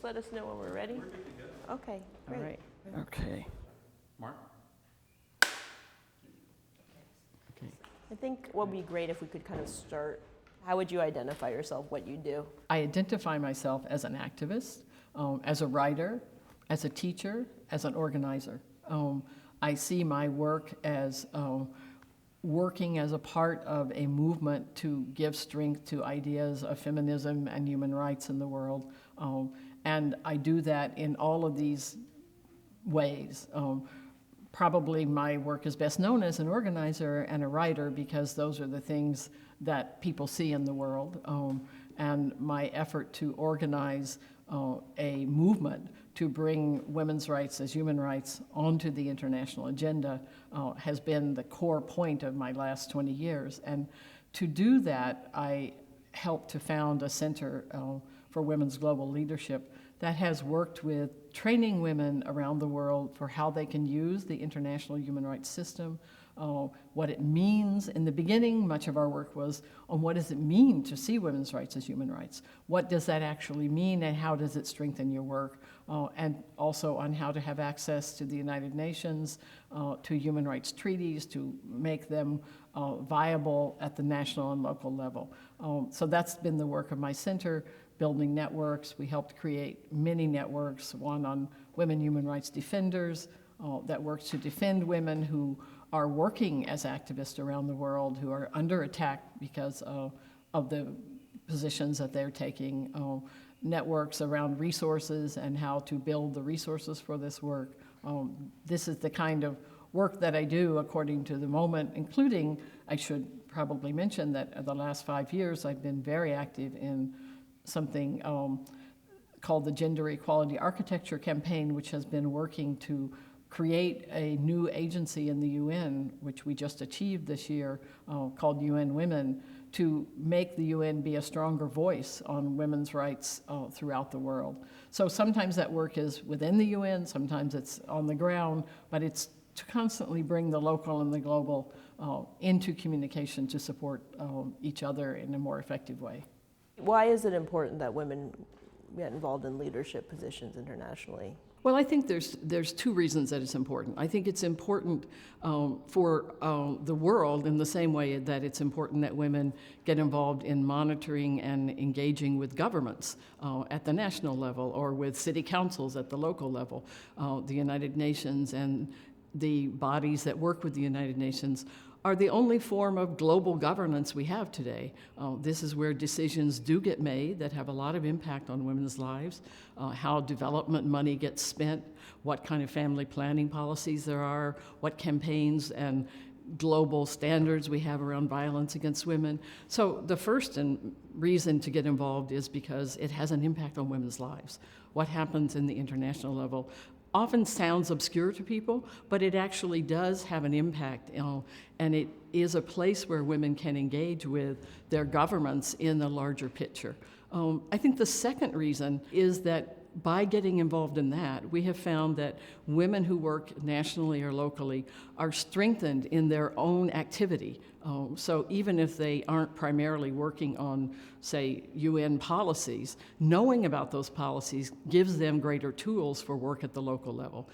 just let us know when we're ready. We're good to go. Okay, great. All right. Okay. Mark? Okay. I think what would be great if we could kind of start, how would you identify yourself, what you do? I identify myself as an activist, as a writer, as a teacher, as an organizer. I see my work as working as a part of a movement to give strength to ideas of feminism and human rights in the world. And I do that in all of these ways. Probably my work is best known as an organizer and a writer because those are the things that people see in the world. And my effort to organize a movement to bring women's rights as human rights onto the international agenda has been the core point of my last 20 years. And to do that, I helped to found a center for women's global leadership that has worked with training women around the world for how they can use the international human rights system, what it means. In the beginning, much of our work was on what does it mean to see women's rights as human rights? What does that actually mean and how does it strengthen your work? And also on how to have access to the United Nations, to human rights treaties, to make them viable at the national and local level. So that's been the work of my center, building networks. We helped create many networks, one on women human rights defenders that works to defend women who are working as activists around the world, who are under attack because of the positions that they're taking, networks around resources and how to build the resources for this work. This is the kind of work that I do according to the moment, including, I should probably mention that the last 5 years I've been very active in something called the Gender Equality Architecture Campaign, which has been working to create a new agency in the UN, which we just achieved this year, called UN Women, to make the UN be a stronger voice on women's rights throughout the world. So sometimes that work is within the UN, sometimes it's on the ground, but it's to constantly bring the local and the global into communication to support each other in a more effective way. Why is it important that women get involved in leadership positions internationally? Well, I think there's two reasons that it's important. I think it's important for the world in the same way that it's important that women get involved in monitoring and engaging with governments at the national level or with city councils at the local level. The United Nations and the bodies that work with the United Nations are the only form of global governance we have today. This is where decisions do get made that have a lot of impact on women's lives, how development money gets spent, what kind of family planning policies there are, what campaigns and global standards we have around violence against women. So the first reason to get involved is because it has an impact on women's lives. What happens in the international level often sounds obscure to people, but it actually does have an impact, and it is a place where women can engage with their governments in the larger picture. I think the second reason is that by getting involved in that, we have found that women who work nationally or locally are strengthened in their own activity. So even if they aren't primarily working on, say, UN policies, knowing about those policies gives them greater tools for work at the local level.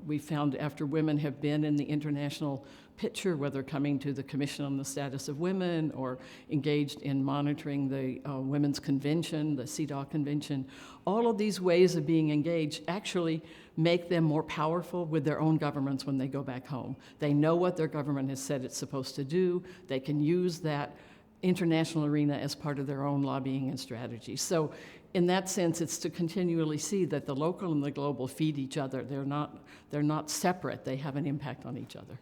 We found after women have been in the international picture, whether coming to the Commission on the Status of Women or engaged in monitoring the Women's Convention, the CEDAW Convention, all of these ways of being engaged actually make them more powerful with their own governments when they go back home. They know what their government has said it's supposed to do. They can use that international arena as part of their own lobbying and strategy. So in that sense, it's to continually see that the local and the global feed each other. They're not separate. They have an impact on each other.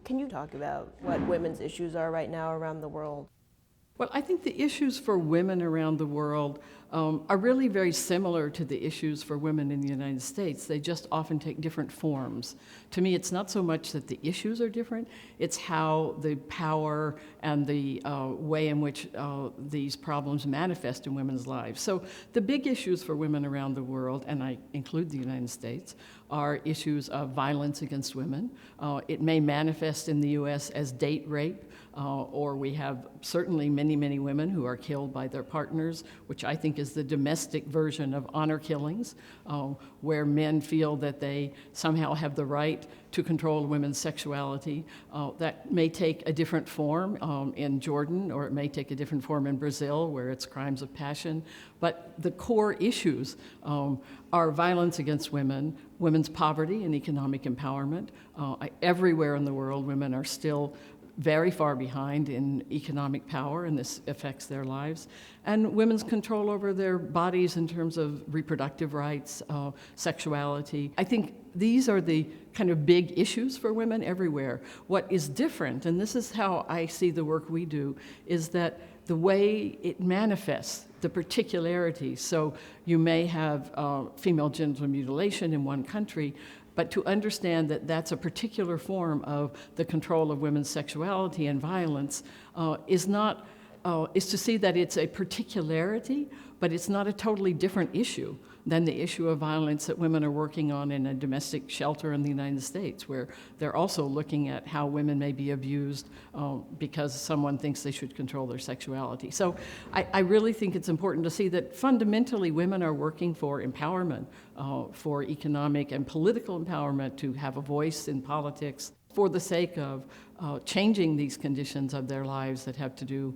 Can you talk about what women's issues are right now around the world? Well, I think the issues for women around the world are really very similar to the issues for women in the United States. They just often take different forms. To me, it's not so much that the issues are different, it's how the power and the way in which these problems manifest in women's lives. So the big issues for women around the world, and I include the United States, are issues of violence against women. It may manifest in the U.S. as date rape, or we have certainly many, many women who are killed by their partners, which I think is the domestic version of honor killings, where men feel that they somehow have the right to control women's sexuality. That may take a different form in Jordan, or it may take a different form in Brazil, where it's crimes of passion. But the core issues are violence against women, women's poverty and economic empowerment. Everywhere in the world, women are still very far behind in economic power, and this affects their lives. And women's control over their bodies in terms of reproductive rights, sexuality. I think these are the kind of big issues for women everywhere. What is different, and this is how I see the work we do, is that the way it manifests, the particularities. So you may have female genital mutilation in one country, but to understand that that's a particular form of the control of women's sexuality and violence is to see that it's a particularity, but it's not a totally different issue than the issue of violence that women are working on in a domestic shelter in the United States, where they're also looking at how women may be abused because someone thinks they should control their sexuality. So I really think it's important to see that fundamentally women are working for empowerment, for economic and political empowerment, to have a voice in politics for the sake of changing these conditions of their lives that have to do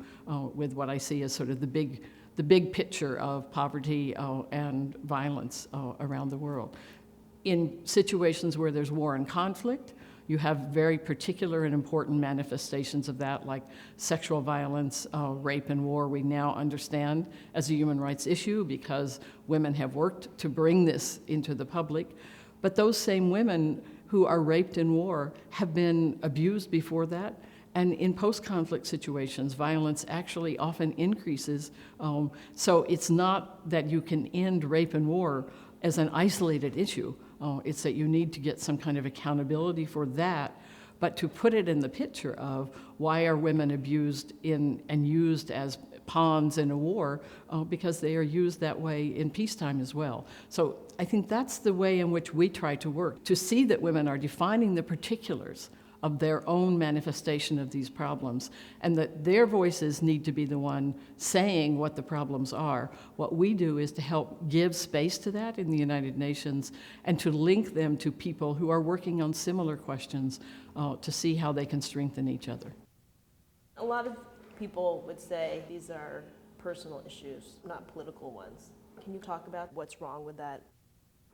with what I see as sort of the big picture of poverty and violence around the world. In situations where there's war and conflict, you have very particular and important manifestations of that, like sexual violence, rape, and war. We now understand as a human rights issue because women have worked to bring this into the public. But those same women who are raped in war have been abused before that. And in post-conflict situations, violence actually often increases. So it's not that you can end rape and war as an isolated issue. It's that you need to get some kind of accountability for that, but to put it in the picture of why are women abused and used as pawns in a war, because they are used that way in peacetime as well. So I think that's the way in which we try to work, to see that women are defining the particulars of their own manifestation of these problems, and that their voices need to be the one saying what the problems are. What we do is to help give space to that in the United Nations and to link them to people who are working on similar questions to see how they can strengthen each other. A lot of people would say these are personal issues, not political ones. Can you talk about what's wrong with that?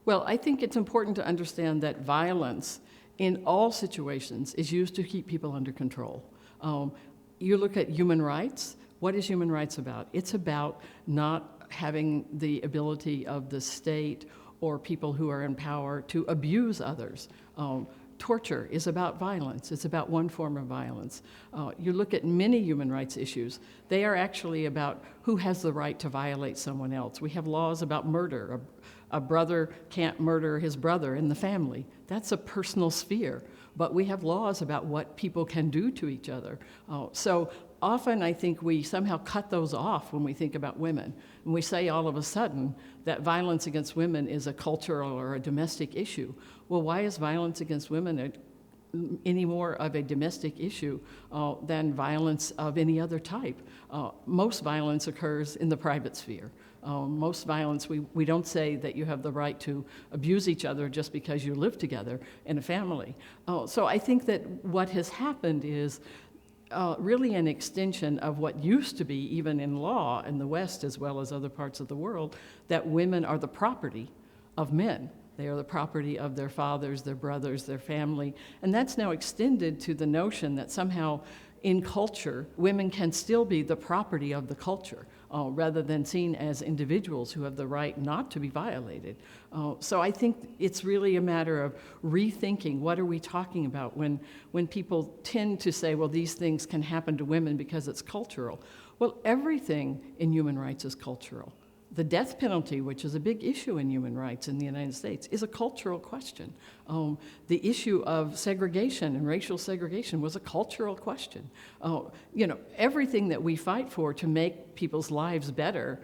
Well, I think it's important to understand that violence in all situations is used to keep people under control. You look at human rights. What is human rights about? It's about not having the ability of the state or people who are in power to abuse others. Torture is about violence. It's about one form of violence. You look at many human rights issues. They are actually about who has the right to violate someone else. We have laws about murder. A brother can't murder his brother in the family. That's a personal sphere. But we have laws about what people can do to each other. So often I think we somehow cut those off when we think about women. And we say all of a sudden that violence against women is a cultural or a domestic issue. Well, why is violence against women any more of a domestic issue than violence of any other type? Most violence occurs in the private sphere. Most violence, we don't say that you have the right to abuse each other just because you live together in a family. So I think that what has happened is really an extension of what used to be, even in law in the West as well as other parts of the world, that women are the property of men. They are the property of their fathers, their brothers, their family. And that's now extended to the notion that somehow in culture, women can still be the property of the culture, rather than seen as individuals who have the right not to be violated. So I think it's really a matter of rethinking what are we talking about when people tend to say, well, these things can happen to women because it's cultural. Well, everything in human rights is cultural. The death penalty, which is a big issue in human rights in the United States, is a cultural question. The issue of segregation and racial segregation was a cultural question. Everything that we fight for to make people's lives better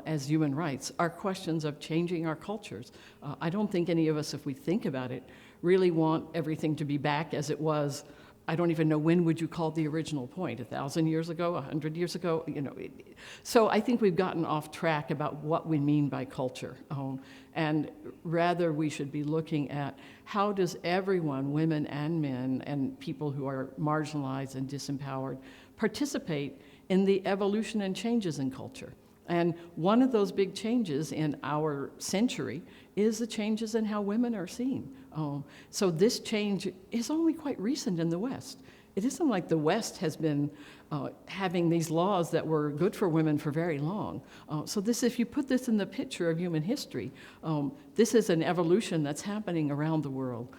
as human rights are questions of changing our cultures. I don't think any of us, if we think about it, really want everything to be back as it was I don't even know when would you call the original point, 1,000 years ago, 100 years ago, So I think we've gotten off track about what we mean by culture. And rather we should be looking at how does everyone, women and men, and people who are marginalized and disempowered, participate in the evolution and changes in culture. And one of those big changes in our century is the changes in how women are seen. So this change is only quite recent in the West. It isn't like the West has been having these laws that were good for women for very long. So this, if you put this in the picture of human history, this is an evolution that's happening around the world.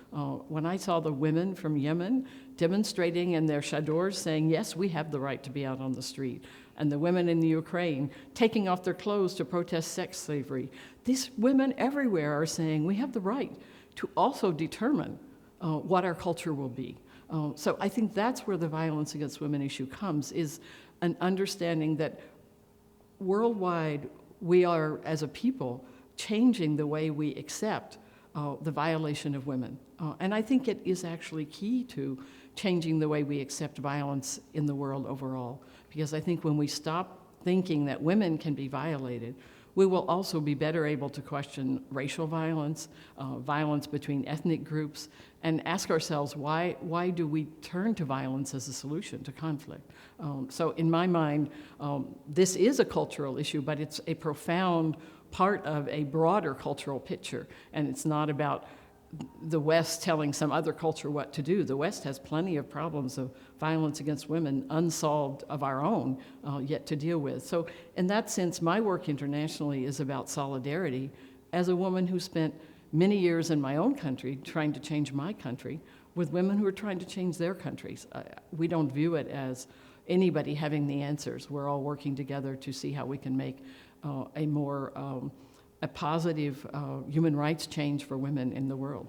When I saw the women from Yemen demonstrating in their chadors saying, yes, we have the right to be out on the street, and the women in the Ukraine taking off their clothes to protest sex slavery, these women everywhere are saying we have the right to also determine what our culture will be. So I think that's where the violence against women issue comes, is an understanding that worldwide we are, as a people, changing the way we accept the violation of women. And I think it is actually key to changing the way we accept violence in the world overall. Because I think when we stop thinking that women can be violated, we will also be better able to question racial violence, violence between ethnic groups, and ask ourselves, why do we turn to violence as a solution to conflict? So in my mind, this is a cultural issue, but it's a profound part of a broader cultural picture, and it's not about the West telling some other culture what to do. The West has plenty of problems of violence against women unsolved of our own yet to deal with. So in that sense, my work internationally is about solidarity as a woman who spent many years in my own country trying to change my country with women who are trying to change their countries. We don't view it as anybody having the answers. We're all working together to see how we can make a positive human rights change for women in the world.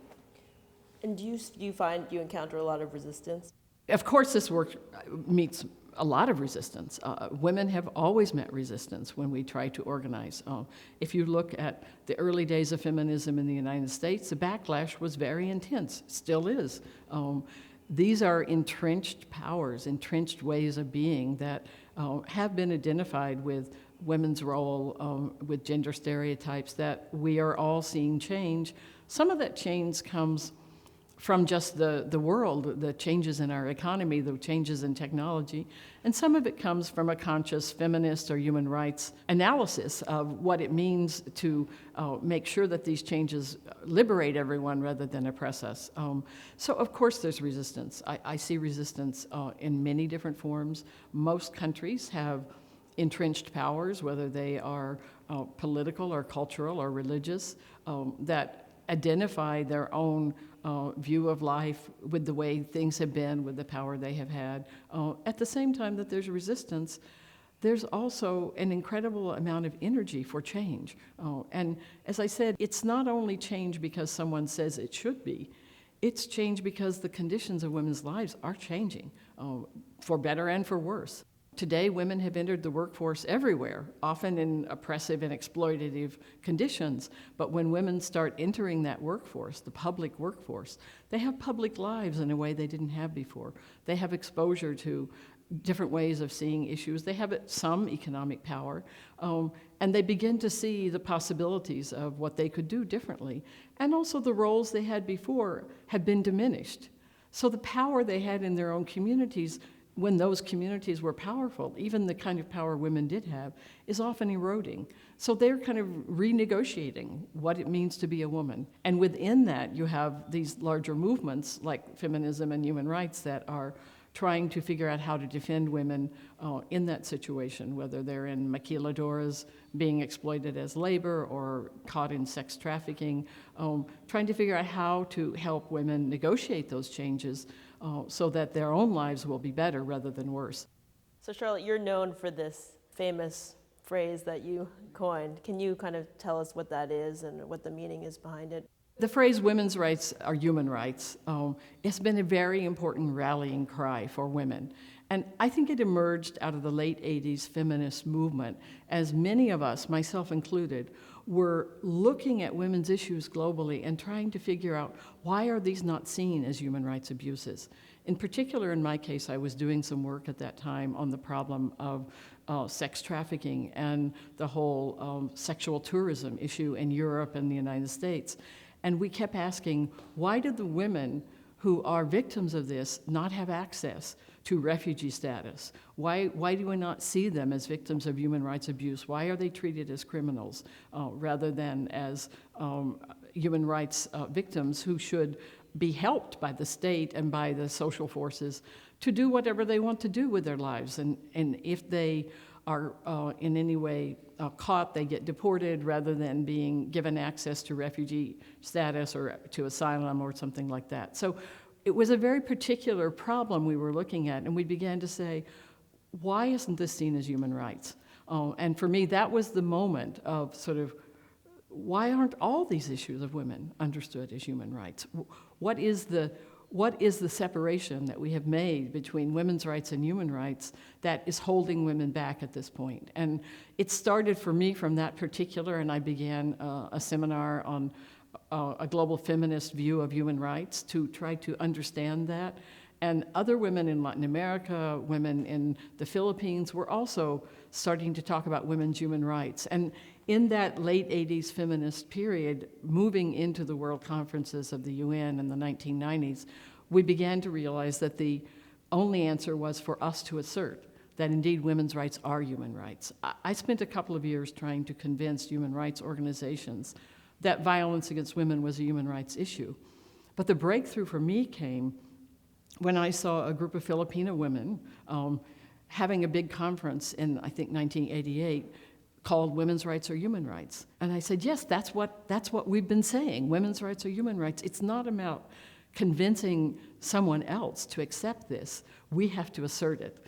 And do you find you encounter a lot of resistance? Of course, this work meets a lot of resistance. Women have always met resistance when we try to organize. If you look at the early days of feminism in the United States, the backlash was very intense, still is. These are entrenched powers, entrenched ways of being that have been identified with women's role, with gender stereotypes that we are all seeing change. Some of that change comes from just the world, the changes in our economy, the changes in technology, and some of it comes from a conscious feminist or human rights analysis of what it means to make sure that these changes liberate everyone rather than oppress us. So of course there's resistance. I see resistance in many different forms. Most countries have entrenched powers, whether they are political or cultural or religious, that identify their own view of life with the way things have been, with the power they have had. At the same time that there's resistance, there's also an incredible amount of energy for change. And as I said, it's not only change because someone says it should be, it's change because the conditions of women's lives are changing, for better and for worse. Today, women have entered the workforce everywhere, often in oppressive and exploitative conditions. But when women start entering that workforce, the public workforce, they have public lives in a way they didn't have before. They have exposure to different ways of seeing issues. They have some economic power, and they begin to see the possibilities of what they could do differently. And also the roles they had before have been diminished. So the power they had in their own communities, when those communities were powerful, even the kind of power women did have, is often eroding. So they're kind of renegotiating what it means to be a woman. And within that, you have these larger movements like feminism and human rights that are trying to figure out how to defend women in that situation, whether they're in maquiladoras being exploited as labor or caught in sex trafficking, trying to figure out how to help women negotiate those changes so that their own lives will be better rather than worse. So Charlotte, you're known for this famous phrase that you coined. Can you kind of tell us what that is and what the meaning is behind it? The phrase women's rights are human rights has been a very important rallying cry for women. And I think it emerged out of the late 80s feminist movement as many of us, myself included, were looking at women's issues globally and trying to figure out why are these not seen as human rights abuses. In particular, in my case, I was doing some work at that time on the problem of sex trafficking and the whole sexual tourism issue in Europe and the United States. And we kept asking, why do the women who are victims of this not have access to refugee status? Why do we not see them as victims of human rights abuse? Why are they treated as criminals rather than as human rights victims who should be helped by the state and by the social forces to do whatever they want to do with their lives? And if they are in any way caught, they get deported rather than being given access to refugee status or to asylum or something like that. So it was a very particular problem we were looking at, and we began to say, why isn't this seen as human rights? And for me, that was the moment of sort of, why aren't all these issues of women understood as human rights? What is the separation that we have made between women's rights and human rights that is holding women back at this point? And it started for me from that particular, and I began a seminar on a global feminist view of human rights to try to understand that. And other women in Latin America, women in the Philippines were also starting to talk about women's human rights. And in that late 80s feminist period, moving into the world conferences of the UN in the 1990s, we began to realize that the only answer was for us to assert that indeed women's rights are human rights. I spent a couple of years trying to convince human rights organizations that violence against women was a human rights issue. But the breakthrough for me came when I saw a group of Filipino women having a big conference in, I think, 1988 called Women's Rights Are Human Rights. And I said, yes, that's what we've been saying. Women's rights are human rights. It's not about convincing someone else to accept this. We have to assert it.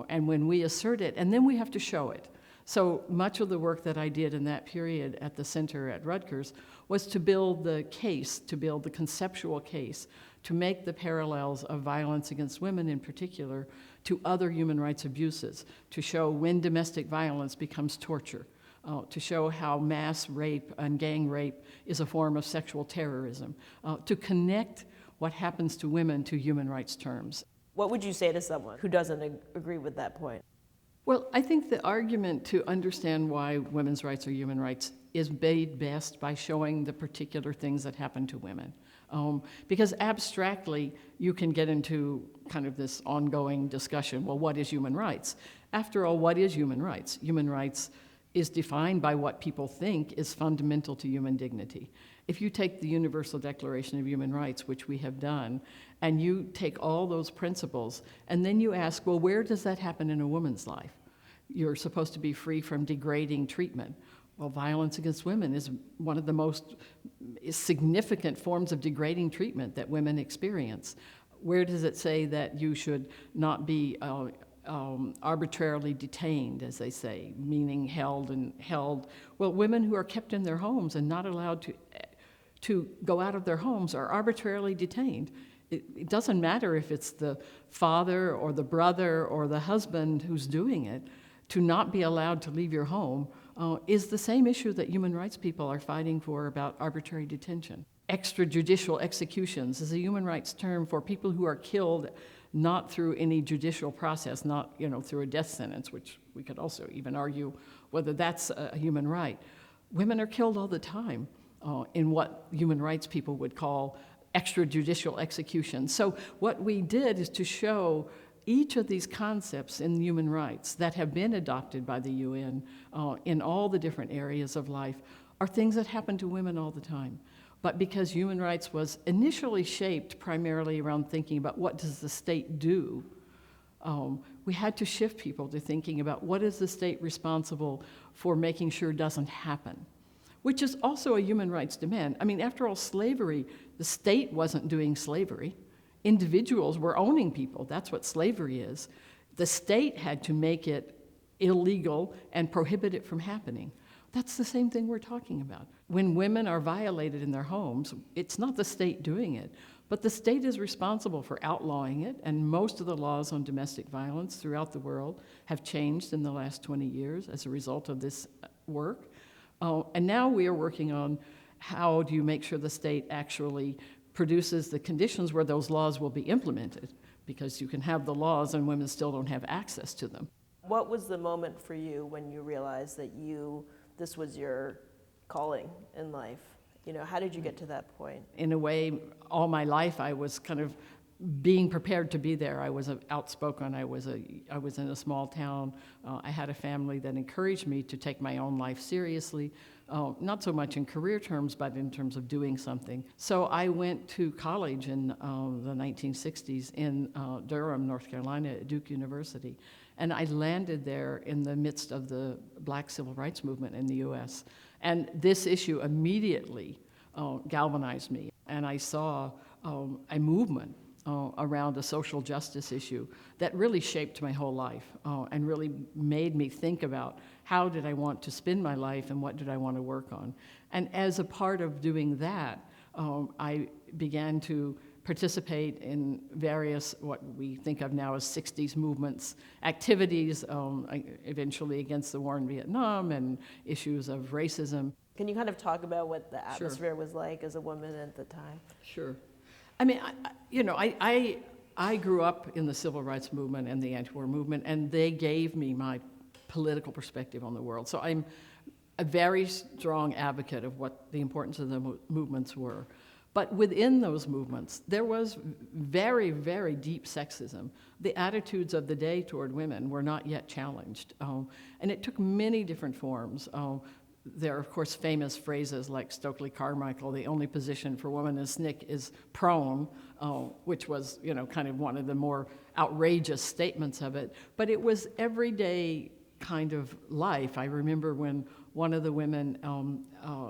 And when we assert it, and then we have to show it. So much of the work that I did in that period at the center at Rutgers was to build the case, to build the conceptual case, to make the parallels of violence against women in particular to other human rights abuses, to show when domestic violence becomes torture, to show how mass rape and gang rape is a form of sexual terrorism, to connect what happens to women to human rights terms. What would you say to someone who doesn't agree with that point? Well, I think the argument to understand why women's rights are human rights is made best by showing the particular things that happen to women. Because abstractly, you can get into kind of this ongoing discussion, well, what is human rights? After all, what is human rights? Human rights is defined by what people think is fundamental to human dignity. If you take the Universal Declaration of Human Rights, which we have done, and you take all those principles, and then you ask, well, where does that happen in a woman's life? You're supposed to be free from degrading treatment. Well, violence against women is one of the most significant forms of degrading treatment that women experience. Where does it say that you should not be arbitrarily detained, as they say, meaning held? Well, women who are kept in their homes and not allowed to go out of their homes are arbitrarily detained. It doesn't matter if it's the father or the brother or the husband who's doing it. To not be allowed to leave your home is the same issue that human rights people are fighting for about arbitrary detention. Extrajudicial executions is a human rights term for people who are killed not through any judicial process, not through a death sentence, which we could also even argue whether that's a human right. Women are killed all the time in what human rights people would call extrajudicial execution. So what we did is to show each of these concepts in human rights that have been adopted by the UN in all the different areas of life are things that happen to women all the time. But because human rights was initially shaped primarily around thinking about what does the state do, we had to shift people to thinking about what is the state responsible for making sure doesn't happen, which is also a human rights demand. I mean, after all, slavery, the state wasn't doing slavery. Individuals were owning people. That's what slavery is. The state had to make it illegal and prohibit it from happening. That's the same thing we're talking about. When women are violated in their homes, it's not the state doing it, but the state is responsible for outlawing it, and most of the laws on domestic violence throughout the world have changed in the last 20 years as a result of this work. And now we are working on how do you make sure the state actually produces the conditions where those laws will be implemented, because you can have the laws and women still don't have access to them. What was the moment for you when you realized that this was your calling in life? You know, how did you get to that point? In a way, all my life I was kind of being prepared to be there. I was outspoken. I was in a small town. I had a family that encouraged me to take my own life seriously, not so much in career terms, but in terms of doing something. So I went to college in the 1960s in Durham, North Carolina, at Duke University. And I landed there in the midst of the Black civil rights movement in the U.S. And this issue immediately galvanized me. And I saw a movement around a social justice issue that really shaped my whole life and really made me think about how did I want to spend my life and what did I want to work on. And as a part of doing that, I began to participate in various, what we think of now as 60s movements, activities, eventually against the war in Vietnam and issues of racism. Can you kind of talk about what the atmosphere was like as a woman at the time? Sure. I mean, I grew up in the civil rights movement and the anti-war movement, and they gave me my political perspective on the world. So I'm a very strong advocate of what the importance of the movements were. But within those movements, there was very, very deep sexism. The attitudes of the day toward women were not yet challenged. And it took many different forms. There are, of course, famous phrases like Stokely Carmichael, the only position for women in SNCC is prone, which was, kind of one of the more outrageous statements of it. But it was everyday kind of life. I remember when one of the women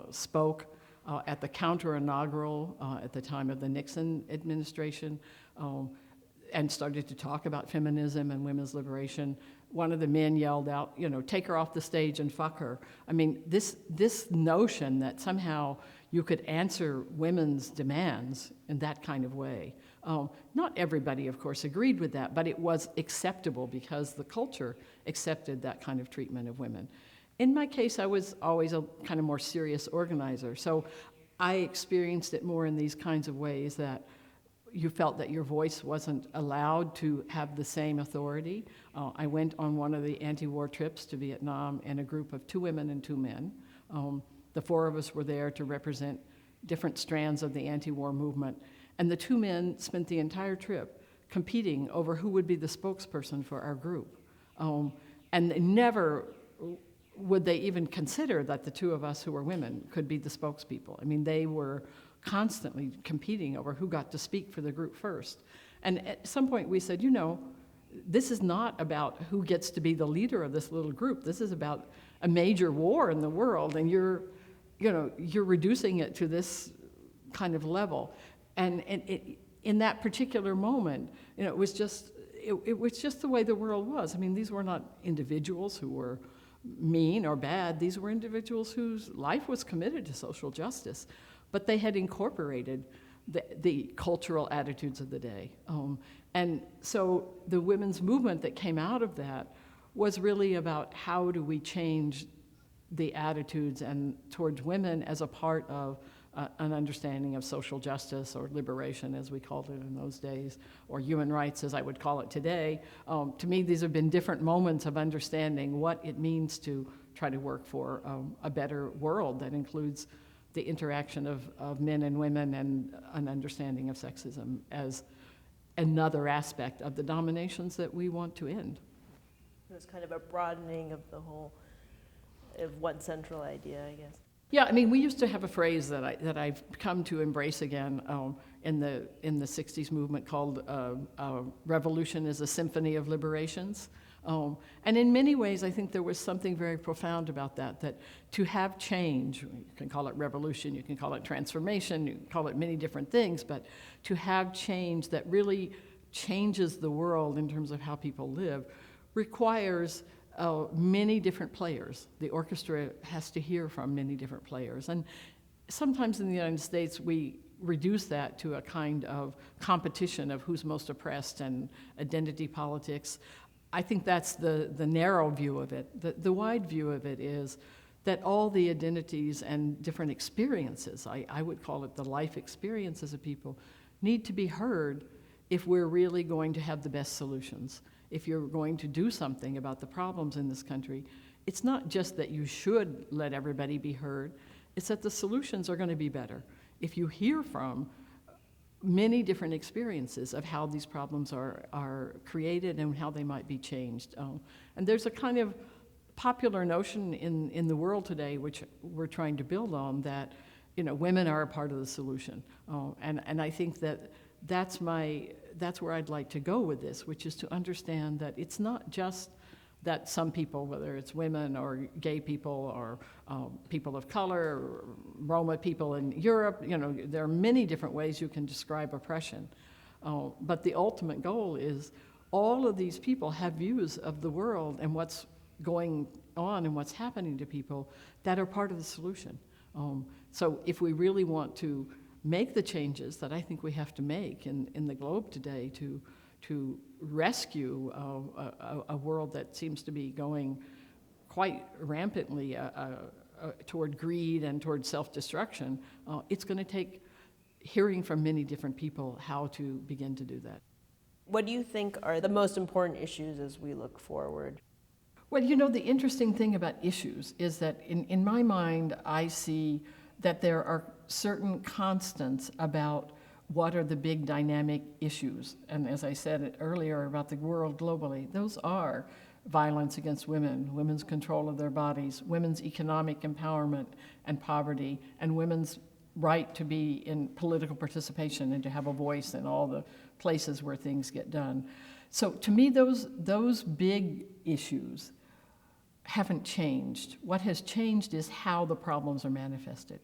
spoke at the counter-inaugural at the time of the Nixon administration and started to talk about feminism and women's liberation. One of the men yelled out, take her off the stage and fuck her. I mean, this notion that somehow you could answer women's demands in that kind of way. Not everybody, of course, agreed with that, but it was acceptable because the culture accepted that kind of treatment of women. In my case, I was always a kind of more serious organizer, so I experienced it more in these kinds of ways that you felt that your voice wasn't allowed to have the same authority. I went on one of the anti-war trips to Vietnam in a group of 2 women and 2 men. The 4 of us were there to represent different strands of the anti-war movement, and the 2 men spent the entire trip competing over who would be the spokesperson for our group. And never would they even consider that the 2 of us who were women could be the spokespeople. I mean, they were constantly competing over who got to speak for the group first. And at some point we said, this is not about who gets to be the leader of this little group. This is about a major war in the world, and you're reducing it to this kind of level. And in that particular moment, it was just the way the world was. I mean, these were not individuals who were mean or bad. These were individuals whose life was committed to social justice, but they had incorporated the cultural attitudes of the day. And so the women's movement that came out of that was really about how do we change the attitudes and towards women as a part of an understanding of social justice or liberation, as we called it in those days, or human rights, as I would call it today. To me, these have been different moments of understanding what it means to try to work for a better world that includes the interaction of men and women and an understanding of sexism as another aspect of the dominations that we want to end. It was kind of a broadening of the whole, of one central idea, I guess. Yeah, I mean, we used to have a phrase that I've come to embrace again in the 60s movement called revolution is a symphony of liberations. And in many ways, I think there was something very profound about that to have change, you can call it revolution, you can call it transformation, you can call it many different things, but to have change that really changes the world in terms of how people live requires many different players. The orchestra has to hear from many different players. And sometimes in the United States, we reduce that to a kind of competition of who's most oppressed and identity politics. I think that's the narrow view of it. The wide view of it is that all the identities and different experiences, I would call it the life experiences of people, need to be heard if we're really going to have the best solutions. If you're going to do something about the problems in this country, it's not just that you should let everybody be heard, it's that the solutions are going to be better if you hear from many different experiences of how these problems are created and how they might be changed. And there's a kind of popular notion in the world today, which we're trying to build on, that women are a part of the solution. And I think that's where I'd like to go with this, which is to understand that it's not just that some people, whether it's women or gay people or people of color, or Roma people in Europe, there are many different ways you can describe oppression. But the ultimate goal is all of these people have views of the world and what's going on and what's happening to people that are part of the solution. So if we really want to make the changes that I think we have to make in the globe today to rescue a world that seems to be going quite rampantly toward greed and toward self-destruction, it's going to take hearing from many different people how to begin to do that. What do you think are the most important issues as we look forward? Well, the interesting thing about issues is that in my mind, I see that there are certain constants about what are the big dynamic issues. And as I said earlier about the world globally, those are violence against women, women's control of their bodies, women's economic empowerment and poverty, and women's right to be in political participation and to have a voice in all the places where things get done. So to me, those big issues haven't changed. What has changed is how the problems are manifested.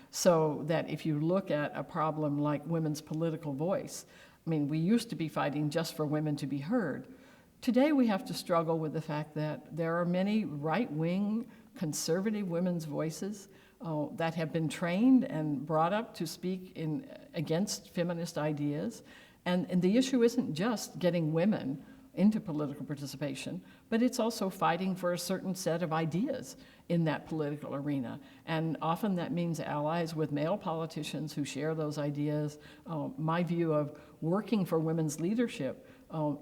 So that if you look at a problem like women's political voice, we used to be fighting just for women to be heard. Today we have to struggle with the fact that there are many right-wing, conservative women's voices that have been trained and brought up to speak against feminist ideas. And the issue isn't just getting women into political participation, but it's also fighting for a certain set of ideas in that political arena. And often that means allies with male politicians who share those ideas. My view of working for women's leadership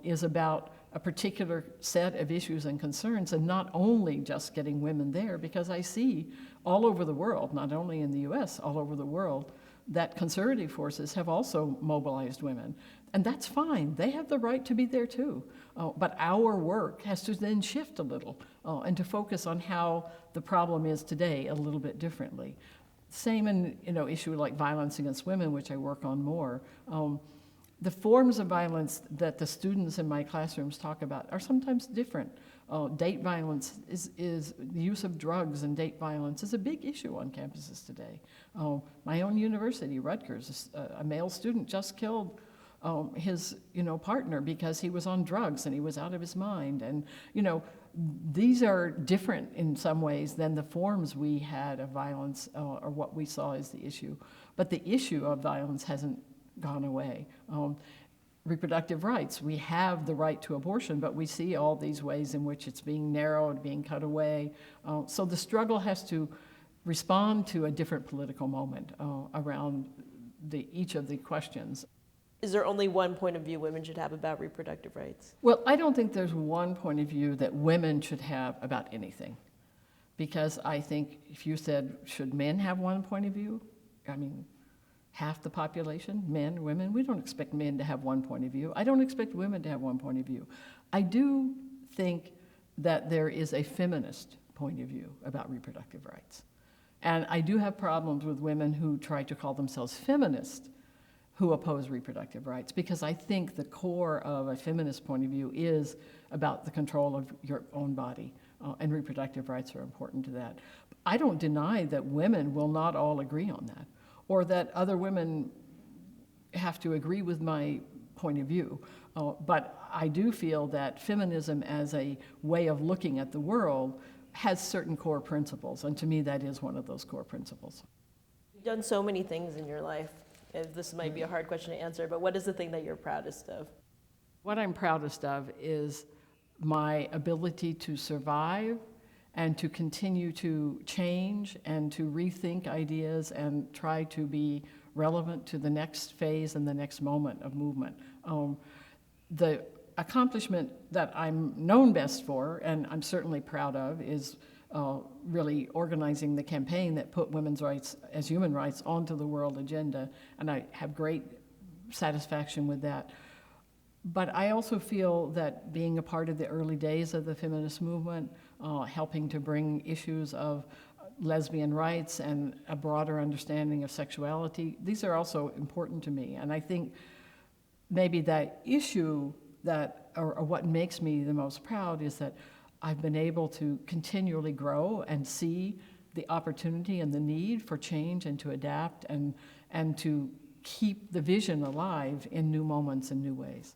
is about a particular set of issues and concerns, and not only just getting women there, because I see all over the world, not only in the US, all over the world, that conservative forces have also mobilized women. And that's fine. They have the right to be there too. But our work has to then shift a little and to focus on how the problem is today a little bit differently. Same in issue like violence against women, which I work on more. The forms of violence that the students in my classrooms talk about are sometimes different. Date violence is the use of drugs, and date violence is a big issue on campuses today. My own university, Rutgers, a male student just killed his partner because he was on drugs and he was out of his mind. And these are different in some ways than the forms we had of violence or what we saw as the issue. But the issue of violence hasn't gone away. Reproductive rights, we have the right to abortion, but we see all these ways in which it's being narrowed, being cut away. So the struggle has to respond to a different political moment around each of the questions. Is there only one point of view women should have about reproductive rights? Well, I don't think there's one point of view that women should have about anything. Because I think if you said, should men have one point of view? Half the population, men, women, we don't expect men to have one point of view. I don't expect women to have one point of view. I do think that there is a feminist point of view about reproductive rights. And I do have problems with women who try to call themselves feminists who oppose reproductive rights, because I think the core of a feminist point of view is about the control of your own body, and reproductive rights are important to that. I don't deny that women will not all agree on that, or that other women have to agree with my point of view. But I do feel that feminism as a way of looking at the world has certain core principles, and to me that is one of those core principles. You've done so many things in your life. This might be a hard question to answer, but what is the thing that you're proudest of? What I'm proudest of is my ability to survive and to continue to change and to rethink ideas and try to be relevant to the next phase and the next moment of movement. The accomplishment that I'm known best for, and I'm certainly proud of, is really organizing the campaign that put women's rights as human rights onto the world agenda, and I have great satisfaction with that. But I also feel that being a part of the early days of the feminist movement, helping to bring issues of lesbian rights and a broader understanding of sexuality, these are also important to me. And I think maybe that issue that, or what makes me the most proud is that I've been able to continually grow and see the opportunity and the need for change and to adapt and to keep the vision alive in new moments and new ways.